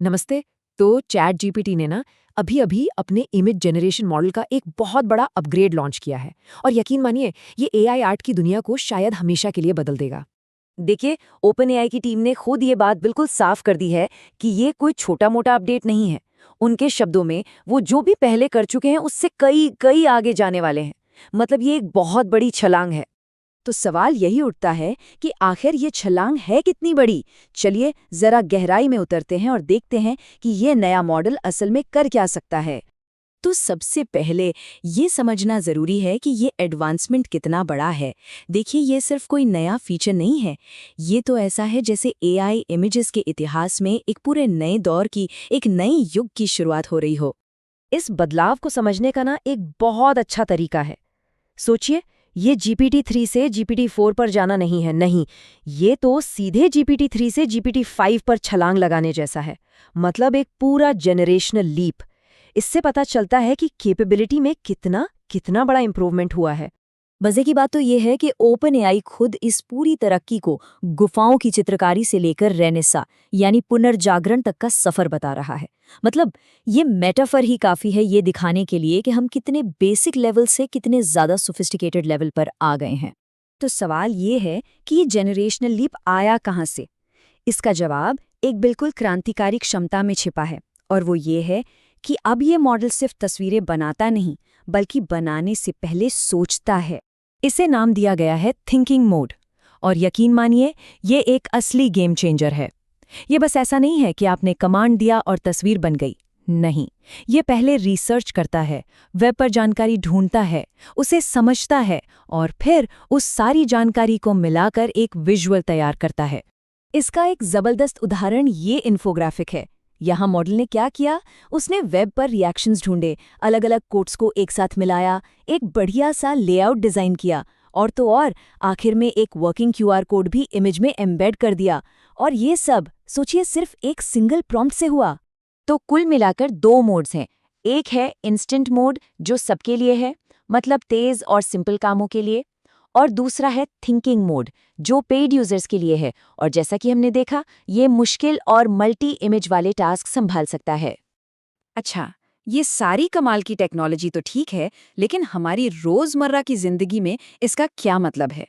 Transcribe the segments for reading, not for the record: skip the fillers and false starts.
नमस्ते। तो chat GPT ने ना अभी अभी अपने इमेज जनरेशन मॉडल का एक बहुत बड़ा अपग्रेड लॉन्च किया है। और यकीन मानिए, ये एआई आर्ट की दुनिया को शायद हमेशा के लिए बदल देगा। देखिए, ओपन एआई की टीम ने खुद ये बात बिल्कुल साफ कर दी है कि ये कोई छोटा मोटा अपडेट नहीं है। उनके शब्दों में वो जो भी पहले कर चुके हैं उससे कई कई आगे जाने वाले हैं। मतलब ये एक बहुत बड़ी छलांग है। तो सवाल यही उठता है कि आखिर ये छलांग है कितनी बड़ी। चलिए जरा गहराई में उतरते हैं और देखते हैं कि ये नया मॉडल असल में कर क्या सकता है। तो सबसे पहले ये समझना ज़रूरी है कि ये एडवांसमेंट कितना बड़ा है। देखिए, ये सिर्फ कोई नया फीचर नहीं है। ये तो ऐसा है जैसे एआई इमेजेस के इतिहास में एक पूरे नए दौर की, एक नई युग की शुरुआत हो रही हो। इस बदलाव को समझने का ना एक बहुत अच्छा तरीका है। सोचिए, ये GPT-3 से GPT-4 पर जाना नहीं है, नहीं। ये तो सीधे GPT-3 से GPT-5 पर छलांग लगाने जैसा है। मतलब एक पूरा जनरेशनल लीप। इससे पता चलता है कि कैपेबिलिटी में कितना कितना बड़ा इंप्रूवमेंट हुआ है। मजे की बात तो ये है कि ओपन एआई खुद इस पूरी तरक्की को गुफाओं की चित्रकारी से लेकर रेनेसा यानी पुनर्जागरण तक का सफर बता रहा है। मतलब ये मेटाफर ही काफी है ये दिखाने के लिए कि हम कितने बेसिक लेवल से कितने ज्यादा सोफिस्टिकेटेड लेवल पर आ गए हैं। तो सवाल ये है कि ये जेनरेशनल लीप आया कहाँ से। इसका जवाब एक बिल्कुल क्रांतिकारी क्षमता में छिपा है, और वो ये है कि अब ये मॉडल सिर्फ तस्वीरें बनाता नहीं, बल्कि बनाने से पहले सोचता है। इसे नाम दिया गया है थिंकिंग मोड। और यकीन मानिए, ये एक असली गेम चेंजर है। ये बस ऐसा नहीं है कि आपने कमांड दिया और तस्वीर बन गई। नहीं, ये पहले रिसर्च करता है, वेब पर जानकारी ढूंढता है, उसे समझता है और फिर उस सारी जानकारी को मिलाकर एक विजुअल तैयार करता है। इसका एक जबरदस्त उदाहरण ये इन्फोग्राफिक है। यहाँ मॉडल ने क्या किया, उसने वेब पर रिएक्शंस ढूंढे, अलग अलग कोट्स को एक साथ मिलाया, एक बढ़िया सा लेआउट डिज़ाइन किया, और तो और आखिर में एक वर्किंग क्यूआर कोड भी इमेज में एम्बेड कर दिया। और ये सब सोचिए सिर्फ एक सिंगल प्रॉम्प्ट से हुआ। तो कुल मिलाकर दो मोड्स हैं। एक है इंस्टेंट मोड, जो सबके लिए है, मतलब तेज और सिंपल कामों के लिए। और दूसरा है थिंकिंग मोड, जो पेड यूजर्स के लिए है, और जैसा कि हमने देखा, ये मुश्किल और मल्टी इमेज वाले टास्क संभाल सकता है। अच्छा, ये सारी कमाल की टेक्नोलॉजी तो ठीक है, लेकिन हमारी रोजमर्रा की जिंदगी में इसका क्या मतलब है?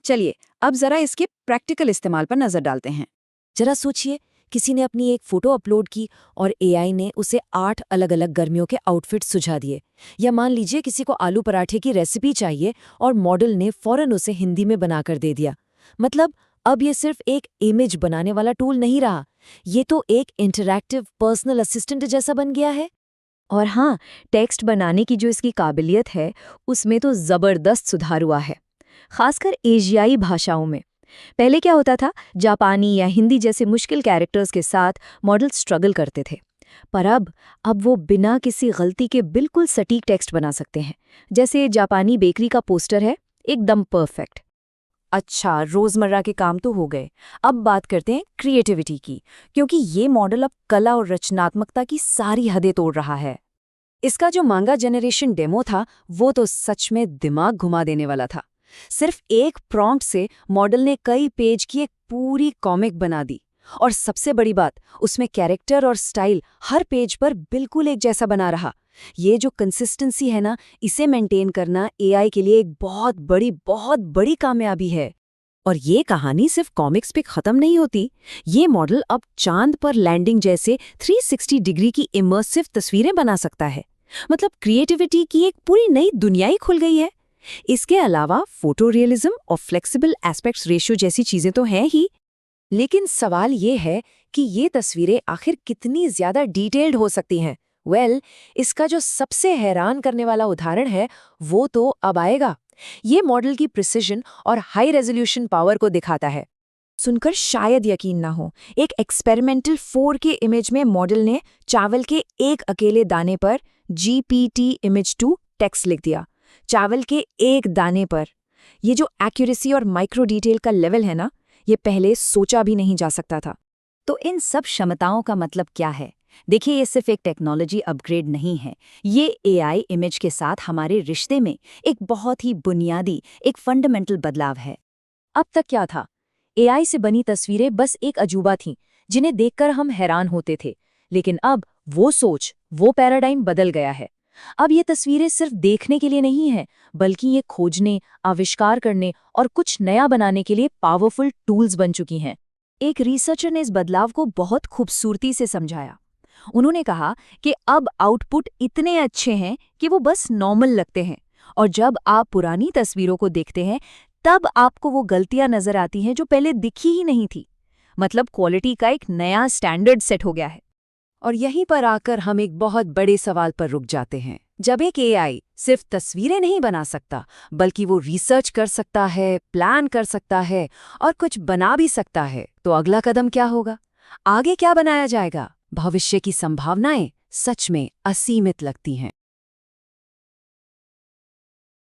चलिए, अब जरा इसके प्रैक्टिकल इस्तेमाल पर नजर डालते हैं। जरा सोचिए, किसी ने अपनी एक फोटो अपलोड की और एआई ने उसे 8 अलग अलग गर्मियों के आउटफिट्स सुझा दिए। या मान लीजिए किसी को आलू पराठे की रेसिपी चाहिए और मॉडल ने फौरन उसे हिंदी में बनाकर दे दिया। मतलब अब ये सिर्फ एक इमेज बनाने वाला टूल नहीं रहा, ये तो एक इंटरैक्टिव पर्सनल असिस्टेंट जैसा बन गया है। और हाँ, टेक्स्ट बनाने की जो इसकी काबिलियत है, उसमें तो जबरदस्त सुधार हुआ है, खासकर एशियाई भाषाओं में। पहले क्या होता था, जापानी या हिंदी जैसे मुश्किल कैरेक्टर्स के साथ मॉडल स्ट्रगल करते थे। पर अब वो बिना किसी गलती के बिल्कुल सटीक टेक्स्ट बना सकते हैं। जैसे जापानी बेकरी का पोस्टर है, एकदम परफेक्ट। अच्छा, रोजमर्रा के काम तो हो गए। अब बात करते हैं क्रिएटिविटी की, क्योंकि ये मॉडल अब कला और रचनात्मकता की सारी हदें तोड़ रहा है। इसका जो मांगा जनरेशन डेमो था, वो तो सच में दिमाग घुमा देने वाला था। सिर्फ एक प्रॉम्प्ट से मॉडल ने कई पेज की एक पूरी कॉमिक बना दी। और सबसे बड़ी बात, उसमें कैरेक्टर और स्टाइल हर पेज पर बिल्कुल एक जैसा बना रहा। ये जो कंसिस्टेंसी है ना, इसे मेंटेन करना एआई के लिए एक बहुत बड़ी कामयाबी है। और ये कहानी सिर्फ कॉमिक्स पे खत्म नहीं होती। ये मॉडल अब चांद पर लैंडिंग जैसे 360 डिग्री की इमर्सिव तस्वीरें बना सकता है। मतलब क्रिएटिविटी की एक पूरी नई दुनिया ही खुल गई है। इसके अलावा फोटो रियलिज्म और फ्लेक्सिबल एस्पेक्ट्स रेशियो जैसी चीजें तो हैं ही। लेकिन सवाल ये है कि ये तस्वीरें आखिर कितनी ज्यादा डिटेल्ड हो सकती हैं। इसका जो सबसे हैरान करने वाला उदाहरण है, वो तो अब आएगा। ये मॉडल की प्रिसिजन और हाई रेजोल्यूशन पावर को दिखाता है। सुनकर शायद यकीन ना हो, एक एक्सपेरिमेंटल 4K इमेज में मॉडल ने चावल के एक अकेले दाने पर GPT इमेज 2 टेक्स्ट लिख दिया। चावल के एक दाने पर। ये जो एक्यूरेसी और माइक्रो डिटेल का लेवल है ना, ये पहले सोचा भी नहीं जा सकता था। तो इन सब क्षमताओं का मतलब क्या है? देखिए, ये सिर्फ एक टेक्नोलॉजी अपग्रेड नहीं है। ये एआई इमेज के साथ हमारे रिश्ते में एक बहुत ही बुनियादी, एक फंडामेंटल बदलाव है। अब तक क्या था? एआई से बनी तस्वीरें बस एक अजूबा थीं, जिन्हें देखकर हम हैरान होते थे। लेकिन अब वो सोच, वो पैराडाइम बदल गया है। अब ये तस्वीरें सिर्फ देखने के लिए नहीं हैं, बल्कि ये खोजने, आविष्कार करने और कुछ नया बनाने के लिए पावरफुल टूल्स बन चुकी हैं। एक रिसर्चर ने इस बदलाव को बहुत खूबसूरती से समझाया। उन्होंने कहा कि अब आउटपुट इतने अच्छे हैं कि वो बस नॉर्मल लगते हैं, और जब आप पुरानी तस्वीरों को देखते हैं तब आपको वो गलतियां नजर आती हैं जो पहले दिखी ही नहीं थी। मतलब क्वालिटी का एक नया स्टैंडर्ड सेट हो गया है। और यहीं पर आकर हम एक बहुत बड़े सवाल पर रुक जाते हैं। जब एक एआई सिर्फ तस्वीरें नहीं बना सकता, बल्कि वो रिसर्च कर सकता है, प्लान कर सकता है और कुछ बना भी सकता है, तो अगला कदम क्या होगा? आगे क्या बनाया जाएगा? भविष्य की संभावनाएं सच में असीमित लगती हैं।